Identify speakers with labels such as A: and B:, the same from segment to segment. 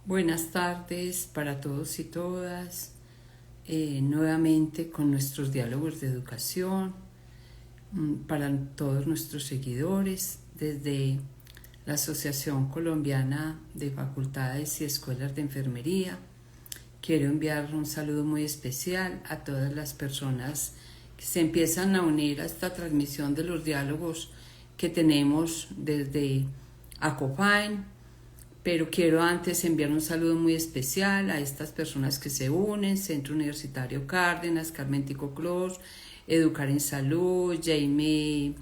A: Buenas tardes para todos y todas, nuevamente con nuestros diálogos de educación, para todos nuestros seguidores, desde la Asociación Colombiana de Facultades y Escuelas de Enfermería. Quiero enviar un saludo muy especial a todas las personas que se empiezan a unir a esta transmisión de los diálogos que tenemos desde ACOFAIN, pero quiero antes enviar un saludo muy especial a estas personas que se unen: Centro Universitario Cárdenas, Carmen Tico Cruz, Educar en Salud, Jamie,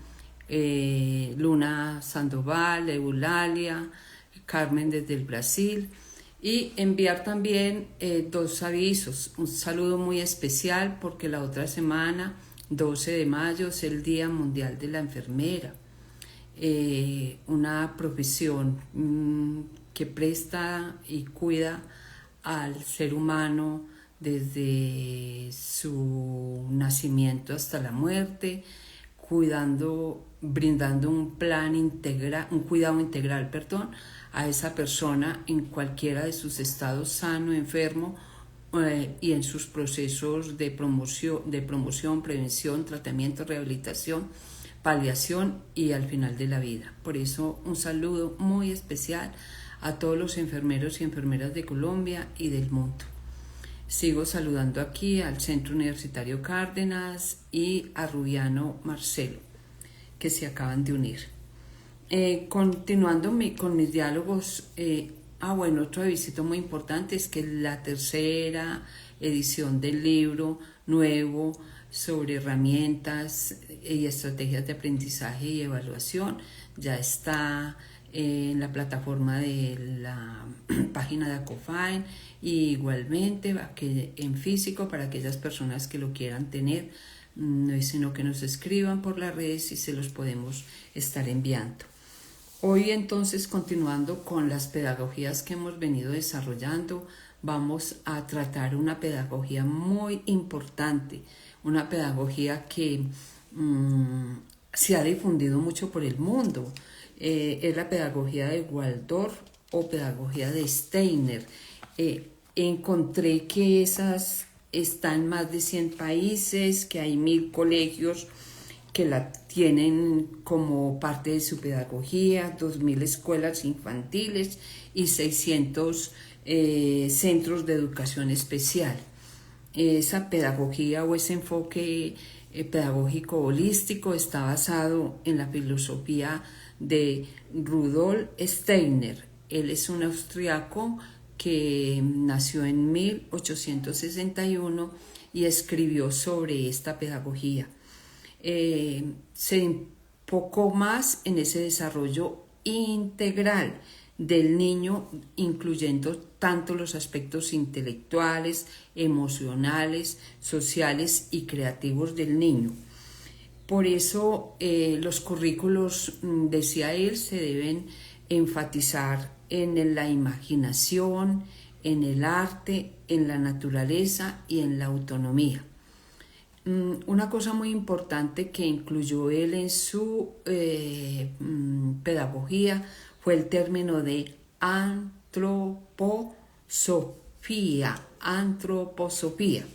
A: Luna Sandoval, Eulalia, Carmen desde el Brasil. Y enviar también dos avisos: un saludo muy especial porque la otra semana, 12 de mayo, es el Día Mundial de la Enfermera, una profesión que presta y cuida al ser humano desde su nacimiento hasta la muerte, brindando un cuidado integral, a esa persona en cualquiera de sus estados, sano, enfermo, y en sus procesos de promoción, prevención, tratamiento, rehabilitación, paliación y al final de la vida. Por eso un saludo muy especial a todos los enfermeros y enfermeras de Colombia y del mundo. Sigo saludando aquí al Centro Universitario Cárdenas y a Rubiano Marcelo, que se acaban de unir. Continuando con mis diálogos, otro aviso muy importante es que la tercera edición del libro nuevo sobre herramientas y estrategias de aprendizaje y evaluación ya está en la plataforma de la página de ACOFAIN, y igualmente en físico para aquellas personas que lo quieran tener, sino que nos escriban por las redes y se los podemos estar enviando. Hoy entonces, continuando con las pedagogías que hemos venido desarrollando, vamos a tratar una pedagogía muy importante, una pedagogía que se ha difundido mucho por el mundo. Es la pedagogía de Waldorf o pedagogía de Steiner. Encontré que esas están en más de 100 países, que hay 1000 colegios que la tienen como parte de su pedagogía, 2000 escuelas infantiles y 600 centros de educación especial. Esa pedagogía o ese enfoque pedagógico holístico está basado en la filosofía de Rudolf Steiner. Él es un austriaco que nació en 1861 y escribió sobre esta pedagogía. Se enfocó más en ese desarrollo integral del niño, incluyendo tanto los aspectos intelectuales, emocionales, sociales y creativos del niño. Por eso los currículos, decía él, se deben enfatizar en la imaginación, en el arte, en la naturaleza y en la autonomía. Una cosa muy importante que incluyó él en su pedagogía fue el término de antroposofía.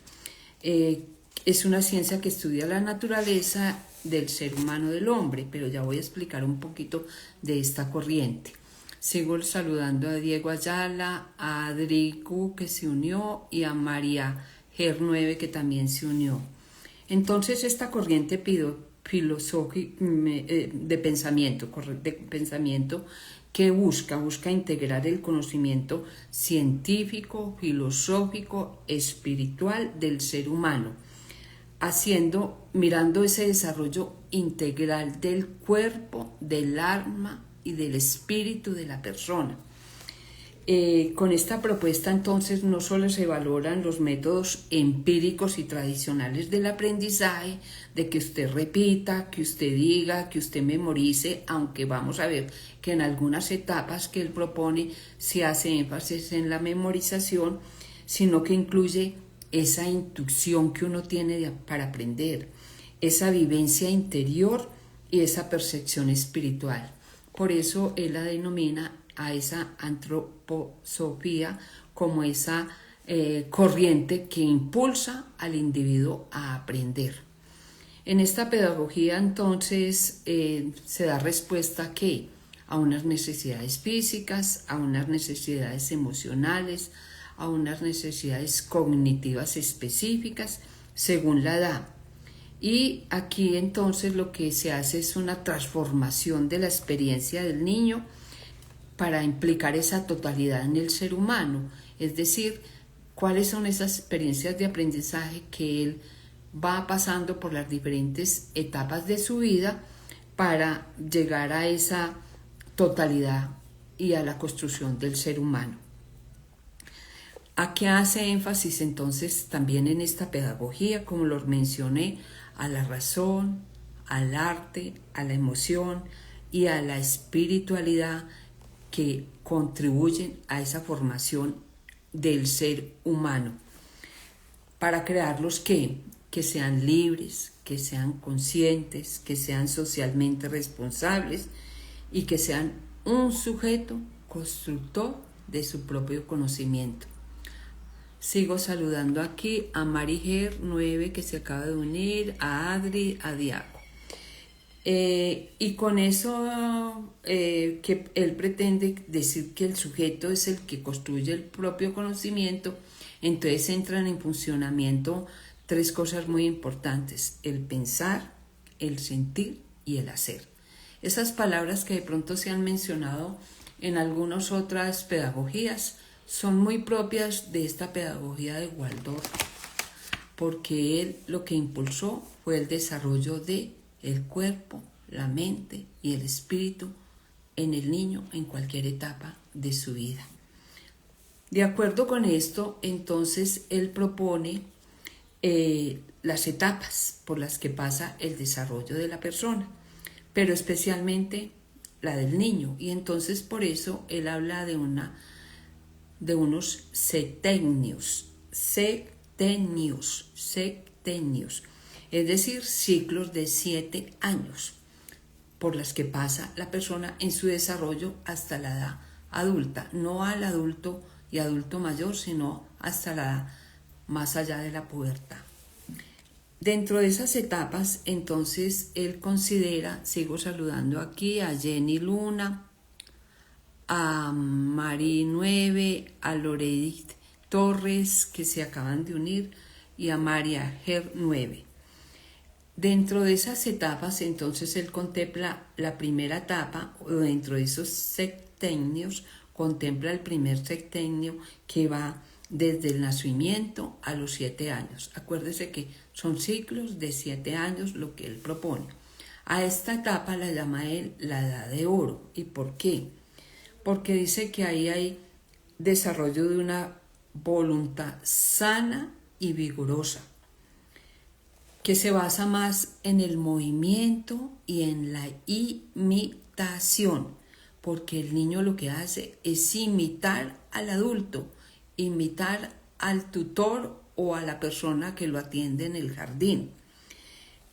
A: Es una ciencia que estudia la naturaleza del ser humano, del hombre, pero ya voy a explicar un poquito de esta corriente. Sigo saludando a Diego Ayala, a Adricu, que se unió, y a María Ger9, que también se unió. Entonces, esta corriente filosófica de pensamiento que busca integrar el conocimiento científico, filosófico, espiritual del ser humano, mirando ese desarrollo integral del cuerpo, del alma y del espíritu de la persona. Con esta propuesta entonces no solo se valoran los métodos empíricos y tradicionales del aprendizaje, de que usted repita, que usted diga, que usted memorice, aunque vamos a ver que en algunas etapas que él propone se hace énfasis en la memorización, sino que incluye esa intuición que uno tiene para aprender, esa vivencia interior y esa percepción espiritual. Por eso él la denomina a esa antroposofía como esa corriente que impulsa al individuo a aprender. En esta pedagogía entonces se da respuesta ¿a qué? A unas necesidades físicas, a unas necesidades emocionales, a unas necesidades cognitivas específicas según la edad. Y aquí entonces lo que se hace es una transformación de la experiencia del niño para implicar esa totalidad en el ser humano, es decir, cuáles son esas experiencias de aprendizaje que él va pasando por las diferentes etapas de su vida para llegar a esa totalidad y a la construcción del ser humano. ¿A qué hace énfasis entonces también en esta pedagogía? Como lo mencioné, a la razón, al arte, a la emoción y a la espiritualidad que contribuyen a esa formación del ser humano para crearlos que sean libres, que sean conscientes, que sean socialmente responsables y que sean un sujeto constructor de su propio conocimiento. Sigo saludando aquí a Mariger 9 que se acaba de unir, a Adri, a Diaco. Y con eso que él pretende decir que el sujeto es el que construye el propio conocimiento, entonces entran en funcionamiento tres cosas muy importantes: el pensar, el sentir y el hacer. Esas palabras que de pronto se han mencionado en algunas otras pedagogías son muy propias de esta pedagogía de Waldorf, porque él lo que impulsó fue el desarrollo de el cuerpo, la mente y el espíritu en el niño en cualquier etapa de su vida. De acuerdo con esto, entonces él propone las etapas por las que pasa el desarrollo de la persona, pero especialmente la del niño, y entonces por eso él habla de unos septenios, es decir, ciclos de 7 años por las que pasa la persona en su desarrollo hasta la edad adulta, no al adulto y adulto mayor, sino hasta la edad más allá de la pubertad. Dentro de esas etapas, entonces, él considera, sigo saludando aquí a Jenny Luna, a Mari 9, a Loredit Torres, que se acaban de unir, y a María Ger 9. Dentro de esas etapas, entonces, él contempla la primera etapa, o dentro de esos septenios, contempla el primer septenio que va desde el nacimiento a los 7 años. Acuérdese que son ciclos de 7 años lo que él propone. A esta etapa la llama él la edad de oro. ¿Y por qué? Porque dice que ahí hay desarrollo de una voluntad sana y vigorosa, que se basa más en el movimiento y en la imitación, porque el niño lo que hace es imitar al adulto, imitar al tutor o a la persona que lo atiende en el jardín.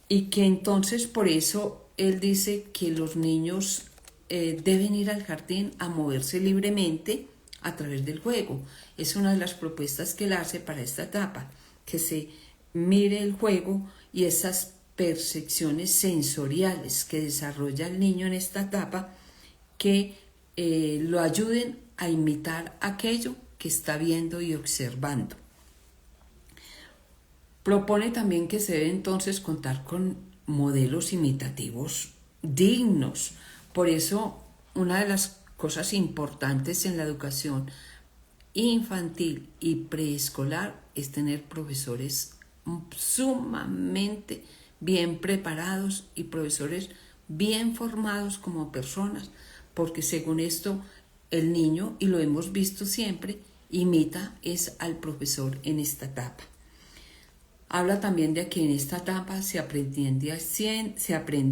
A: Y que entonces por eso él dice que los niños deben ir al jardín a moverse libremente a través del juego. Es una de las propuestas que él hace para esta etapa, que se mire el juego y esas percepciones sensoriales que desarrolla el niño en esta etapa, que lo ayuden a imitar aquello que está viendo y observando. Propone también que se debe entonces contar con modelos imitativos dignos. Por eso, una de las cosas importantes en la educación infantil y preescolar es tener profesores sumamente bien preparados y profesores bien formados como personas, porque según esto el niño, y lo hemos visto siempre, imita es al profesor en esta etapa. Habla también de que en esta etapa se aprende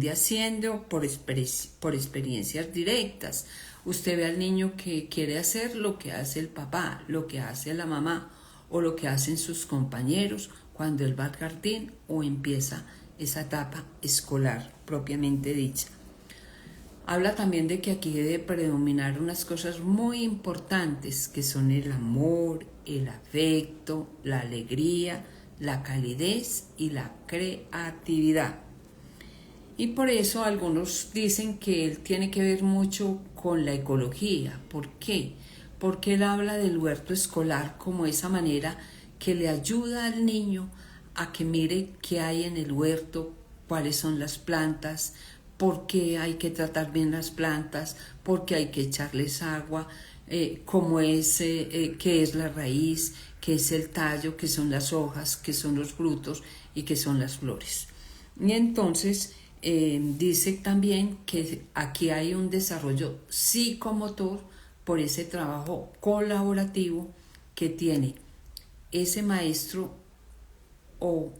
A: haciendo por experiencias directas. Usted ve al niño que quiere hacer lo que hace el papá, lo que hace la mamá o lo que hacen sus compañeros cuando él va al jardín o empieza esa etapa escolar propiamente dicha. Habla también de que aquí debe predominar unas cosas muy importantes que son el amor, el afecto, la alegría, la calidez y la creatividad. Y por eso algunos dicen que él tiene que ver mucho con la ecología. ¿Por qué? Porque él habla del huerto escolar como esa manera que le ayuda al niño a que mire qué hay en el huerto, cuáles son las plantas, por qué hay que tratar bien las plantas, por qué hay que echarles agua, cómo es, qué es la raíz, qué es el tallo, qué son las hojas, qué son los frutos y qué son las flores. Y entonces dice también que aquí hay un desarrollo psicomotor por ese trabajo colaborativo que tiene ese maestro o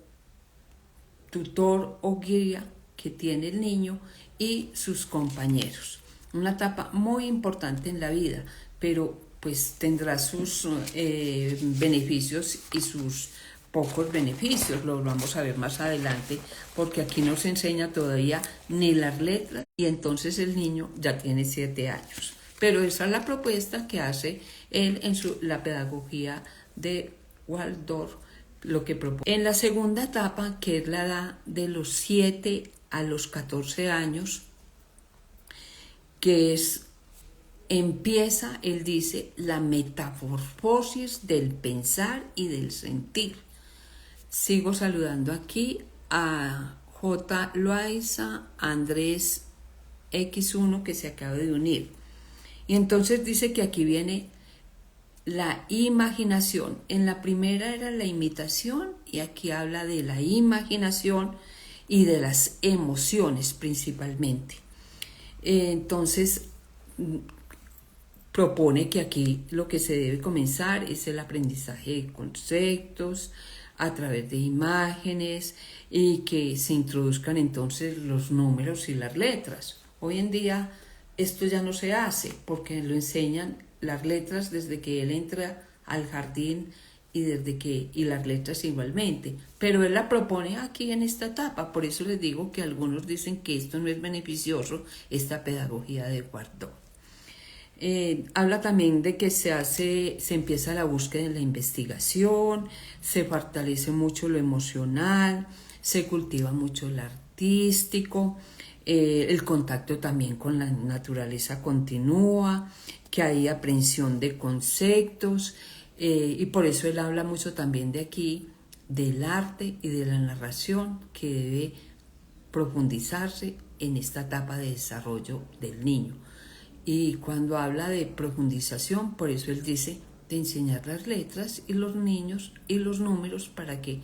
A: tutor o guía que tiene el niño y sus compañeros. Una etapa muy importante en la vida, pero pues tendrá sus beneficios y sus pocos beneficios, lo vamos a ver más adelante, porque aquí no se enseña todavía ni las letras y entonces el niño ya tiene 7 años. Pero esa es la propuesta que hace él en la pedagogía de Waldorf, lo que propone. En la segunda etapa, que es la edad de los 7 a los 14 años, que es, empieza, él dice, la metamorfosis del pensar y del sentir. Sigo saludando aquí a J. Loaiza, Andrés X1 que se acaba de unir. Y entonces dice que aquí viene la imaginación. En la primera era la imitación y aquí habla de la imaginación y de las emociones principalmente. Entonces propone que aquí lo que se debe comenzar es el aprendizaje de conceptos a través de imágenes y que se introduzcan entonces los números y las letras. Hoy en día esto ya no se hace porque lo enseñan las letras desde que él entra al jardín y las letras igualmente, pero él la propone aquí en esta etapa. Por eso les digo que algunos dicen que esto no es beneficioso, esta pedagogía de Waldorf. Habla también de que se empieza la búsqueda en la investigación, se fortalece mucho lo emocional, se cultiva mucho lo artístico, el contacto también con la naturaleza continúa, que hay aprehensión de conceptos, y por eso él habla mucho también de aquí, del arte y de la narración que debe profundizarse en esta etapa de desarrollo del niño. Y cuando habla de profundización, por eso él dice de enseñar las letras y los niños y los números para que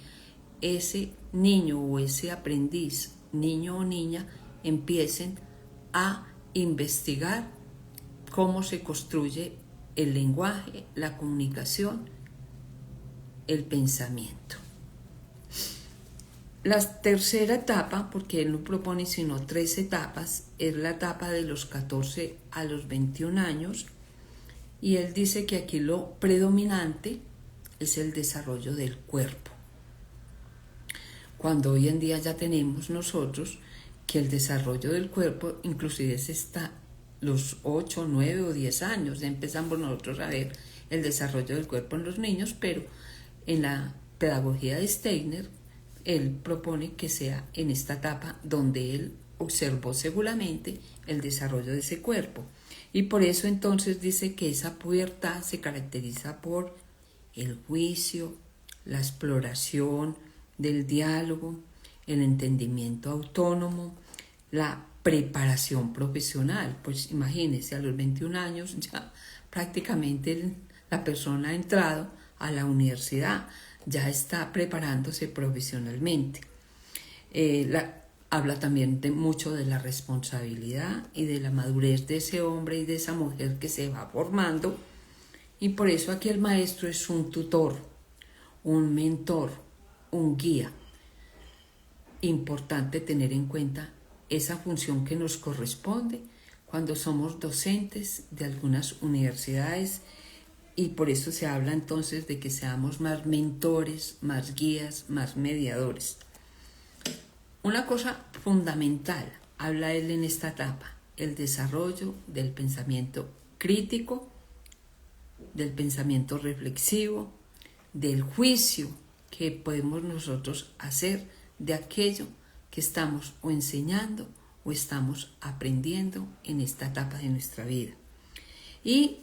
A: ese niño o ese aprendiz, niño o niña, empiecen a investigar cómo se construye el lenguaje, la comunicación, el pensamiento. La tercera etapa, porque él no propone sino 3 etapas, es la etapa de los 14 a los 21 años, y él dice que aquí lo predominante es el desarrollo del cuerpo. Cuando hoy en día ya tenemos nosotros que el desarrollo del cuerpo inclusive es hasta los 8, 9 o 10 años, ya empezamos nosotros a ver el desarrollo del cuerpo en los niños, pero en la pedagogía de Steiner, él propone que sea en esta etapa donde él observó seguramente el desarrollo de ese cuerpo. Y por eso entonces dice que esa pubertad se caracteriza por el juicio, la exploración del diálogo, el entendimiento autónomo, la preparación profesional. Pues imagínense, a los 21 años ya prácticamente la persona ha entrado a la universidad, ya está preparándose profesionalmente. Habla también mucho de la responsabilidad y de la madurez de ese hombre y de esa mujer que se va formando, y por eso aquí el maestro es un tutor, un mentor, un guía. Importante tener en cuenta esa función que nos corresponde cuando somos docentes de algunas universidades, y por eso se habla entonces de que seamos más mentores, más guías, más mediadores. Una cosa fundamental, habla él en esta etapa, el desarrollo del pensamiento crítico, del pensamiento reflexivo, del juicio que podemos nosotros hacer de aquello que estamos o enseñando o estamos aprendiendo en esta etapa de nuestra vida. Y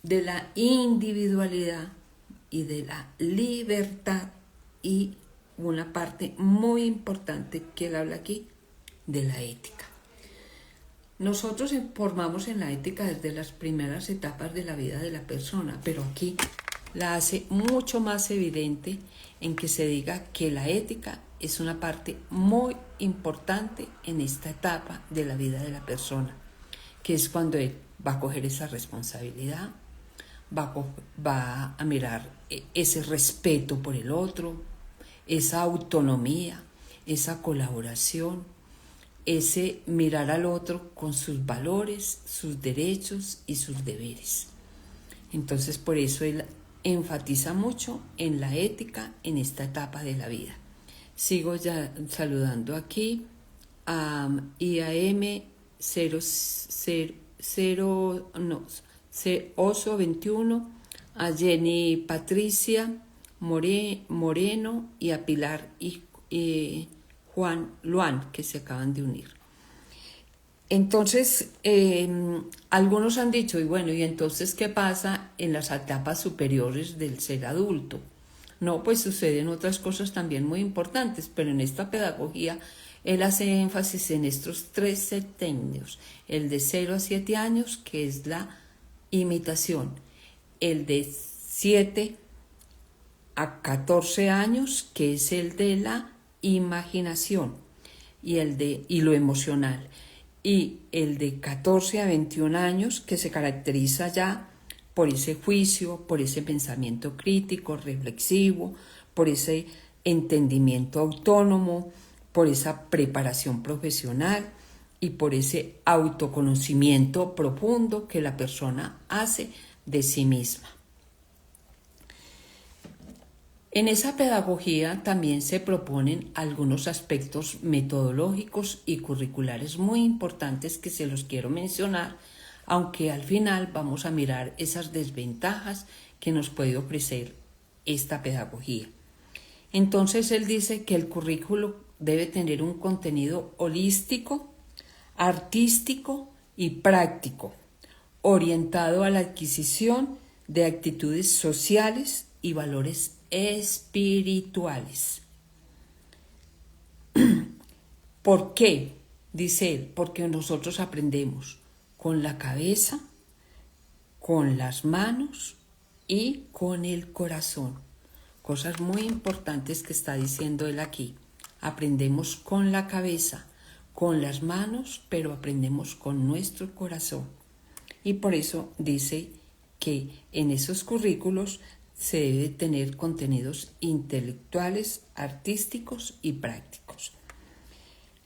A: de la individualidad y de la libertad, y una parte muy importante que él habla aquí, de la ética. Nosotros formamos en la ética desde las primeras etapas de la vida de la persona, pero aquí la hace mucho más evidente en que se diga que la ética es una parte muy importante en esta etapa de la vida de la persona, que es cuando él va a coger esa responsabilidad, va a mirar ese respeto por el otro, esa autonomía, esa colaboración, ese mirar al otro con sus valores, sus derechos y sus deberes. Entonces, por eso él enfatiza mucho en la ética en esta etapa de la vida. Sigo ya saludando aquí a IAM 021, a Jenny Patricia Moreno y a Pilar y Juan Luan, que se acaban de unir. Entonces, algunos han dicho, y bueno, ¿y entonces qué pasa en las etapas superiores del ser adulto? No, pues suceden otras cosas también muy importantes, pero en esta pedagogía él hace énfasis en estos 3 septenios, el de 0 a 7 años, que es la imitación, el de 7 a 14 años, que es el de la imaginación, y lo emocional, y el de 14 a 21 años, que se caracteriza ya por ese juicio, por ese pensamiento crítico, reflexivo, por ese entendimiento autónomo, por esa preparación profesional y por ese autoconocimiento profundo que la persona hace de sí misma. En esa pedagogía también se proponen algunos aspectos metodológicos y curriculares muy importantes que se los quiero mencionar, aunque al final vamos a mirar esas desventajas que nos puede ofrecer esta pedagogía. Entonces él dice que el currículo debe tener un contenido holístico, artístico y práctico, orientado a la adquisición de actitudes sociales y valores espirituales. ¿Por qué? Dice él, porque nosotros aprendemos con la cabeza, con las manos y con el corazón. Cosas muy importantes que está diciendo él aquí. Aprendemos con la cabeza, con las manos, pero aprendemos con nuestro corazón. Y por eso dice que en esos currículos se debe tener contenidos intelectuales, artísticos y prácticos.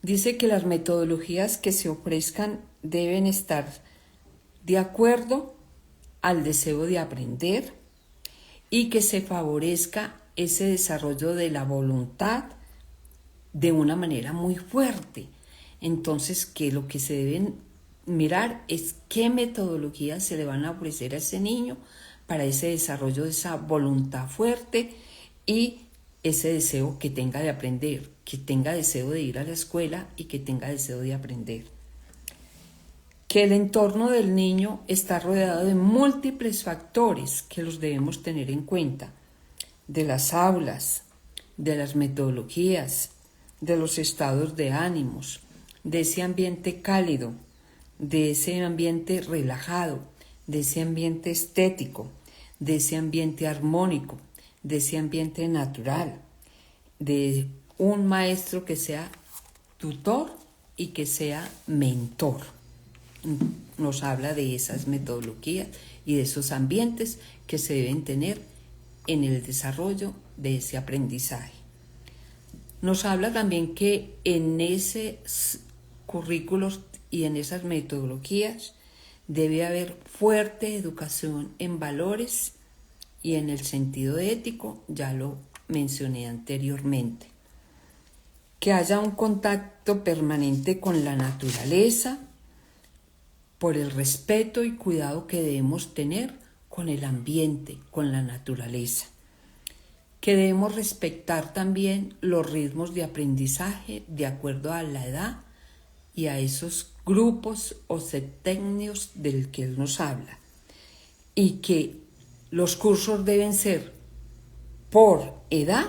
A: Dice que las metodologías que se ofrezcan deben estar de acuerdo al deseo de aprender y que se favorezca ese desarrollo de la voluntad de una manera muy fuerte. Entonces, que lo que se deben mirar es qué metodologías se le van a ofrecer a ese niño para ese desarrollo de esa voluntad fuerte y ese deseo que tenga de aprender, que tenga deseo de ir a la escuela y que tenga deseo de aprender. Que el entorno del niño está rodeado de múltiples factores que los debemos tener en cuenta, de las aulas, de las metodologías, de los estados de ánimos, de ese ambiente cálido, de ese ambiente relajado, de ese ambiente estético, de ese ambiente armónico, de ese ambiente natural, de un maestro que sea tutor y que sea mentor. Nos habla de esas metodologías y de esos ambientes que se deben tener en el desarrollo de ese aprendizaje. Nos habla también que en esos currículos y en esas metodologías debe haber fuerte educación en valores y en el sentido ético, ya lo mencioné anteriormente. Que haya un contacto permanente con la naturaleza, por el respeto y cuidado que debemos tener con el ambiente, con la naturaleza, que debemos respetar también los ritmos de aprendizaje de acuerdo a la edad y a esos grupos o septenios del que él nos habla, y que los cursos deben ser por edad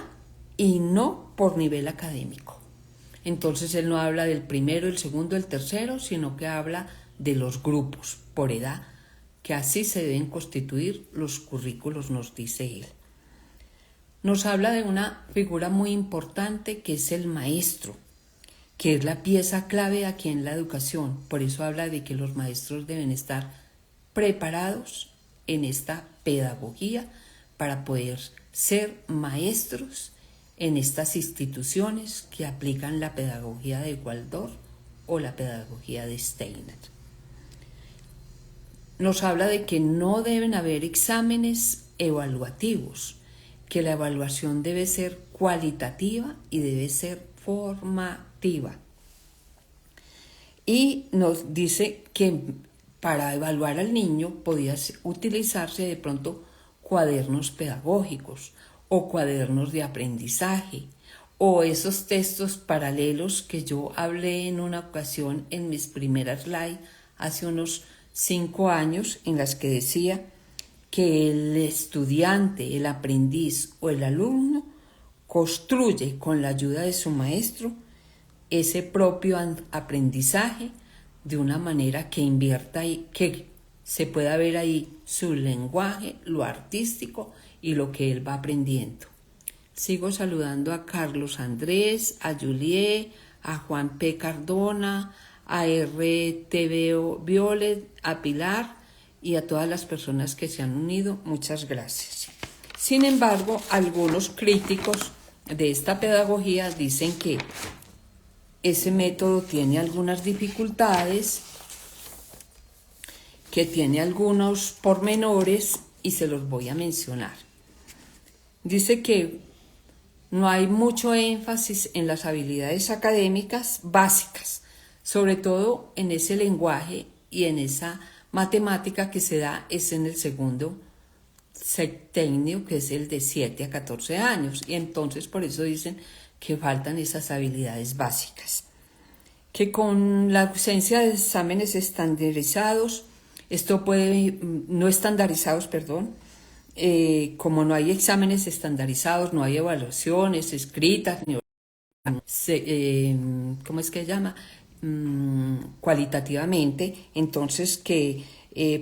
A: y no por nivel académico. Entonces él no habla del primero, el segundo, el tercero, sino que habla de los grupos por edad, que así se deben constituir los currículos, nos dice él. Nos habla de una figura muy importante que es el maestro, que es la pieza clave aquí en la educación. Por eso habla de que los maestros deben estar preparados en esta pedagogía para poder ser maestros en estas instituciones que aplican la pedagogía de Waldorf o la pedagogía de Steiner. Nos habla de que no deben haber exámenes evaluativos, que la evaluación debe ser cualitativa y debe ser formativa. Y nos dice que para evaluar al niño podía utilizarse de pronto cuadernos pedagógicos o cuadernos de aprendizaje o esos textos paralelos que yo hablé en una ocasión en mis primeras slides hace unos 5 años, en las que decía que el estudiante, el aprendiz o el alumno construye con la ayuda de su maestro ese propio aprendizaje de una manera que invierta y que se pueda ver ahí su lenguaje, lo artístico y lo que él va aprendiendo. Sigo saludando a Carlos Andrés, a Juliet, a Juan P. Cardona, a RTV Violet, a Pilar y a todas las personas que se han unido. Muchas gracias. Sin embargo, algunos críticos de esta pedagogía dicen que ese método tiene algunas dificultades, que tiene algunos pormenores y se los voy a mencionar. Dice que no hay mucho énfasis en las habilidades académicas básicas, sobre todo en ese lenguaje y en esa matemática que se da es en el segundo septenio, que es el de 7 a 14 años, y entonces por eso dicen que faltan esas habilidades básicas. Que con la ausencia de exámenes estandarizados, como no hay exámenes estandarizados, no hay evaluaciones escritas, ni ¿cómo es que se llama? Cualitativamente, entonces que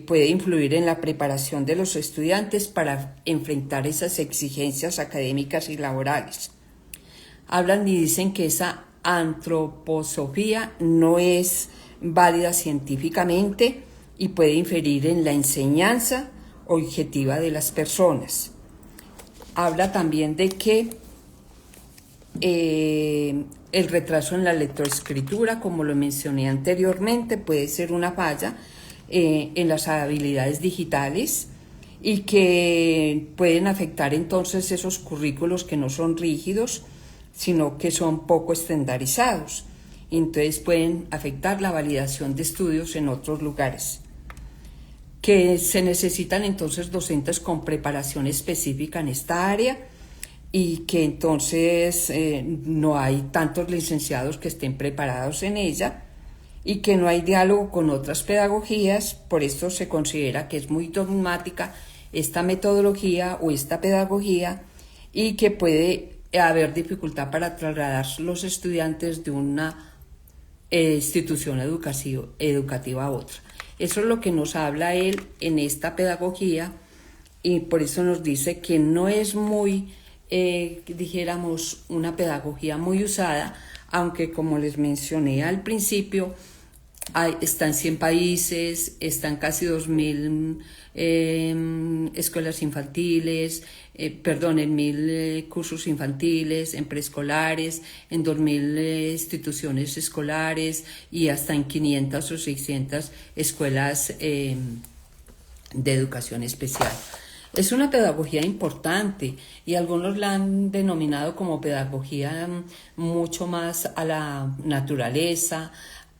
A: puede influir en la preparación de los estudiantes para enfrentar esas exigencias académicas y laborales. Hablan y dicen que esa antroposofía no es válida científicamente y puede inferir en la enseñanza objetiva de las personas. Habla también de que el retraso en la lectoescritura, como lo mencioné anteriormente, puede ser una falla en las habilidades digitales y que pueden afectar entonces esos currículos que no son rígidos, sino que son poco estandarizados. Entonces pueden afectar la validación de estudios en otros lugares. Que se necesitan entonces docentes con preparación específica en esta área y que entonces no hay tantos licenciados que estén preparados en ella y que no hay diálogo con otras pedagogías. Por esto se considera que es muy dogmática esta metodología o esta pedagogía y que puede haber dificultad para trasladar los estudiantes de una institución educativa a otra. Eso es lo que nos habla él en esta pedagogía y por eso nos dice que no es muy, dijéramos, una pedagogía muy usada, aunque como les mencioné al principio, están 100 países, están casi 2.000 escuelas infantiles, en 1.000 cursos infantiles, en preescolares, en 2.000 instituciones escolares y hasta en 500 o 600 escuelas de educación especial. Es una pedagogía importante y algunos la han denominado como pedagogía mucho más a la naturaleza,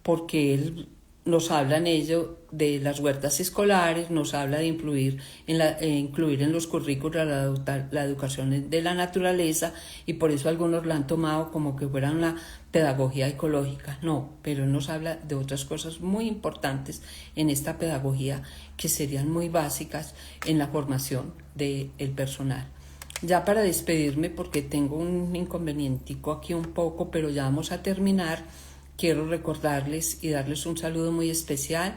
A: porque él nos habla en ello de las huertas escolares, nos habla de incluir en los currículos la educación de la naturaleza, y por eso algunos la han tomado como que fuera una pedagogía ecológica. No, pero nos habla de otras cosas muy importantes en esta pedagogía que serían muy básicas en la formación del personal. Ya para despedirme, porque tengo un inconvenientico aquí un poco, pero ya vamos a terminar, quiero recordarles y darles un saludo muy especial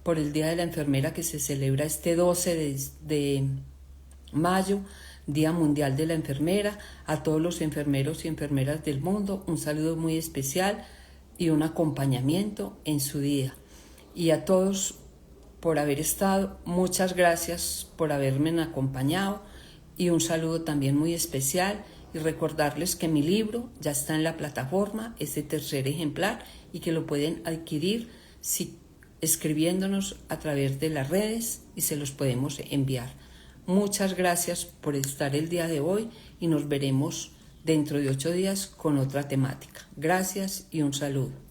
A: por el Día de la Enfermera, que se celebra este 12 de mayo, Día Mundial de la Enfermera. A todos los enfermeros y enfermeras del mundo, un saludo muy especial y un acompañamiento en su día. Y a todos por haber estado, muchas gracias por haberme acompañado, y un saludo también muy especial, y recordarles que mi libro ya está en la plataforma, es de tercer ejemplar, y que lo pueden adquirir escribiéndonos a través de las redes, y se los podemos enviar. Muchas gracias por estar el día de hoy, y nos veremos dentro de 8 días con otra temática. Gracias y un saludo.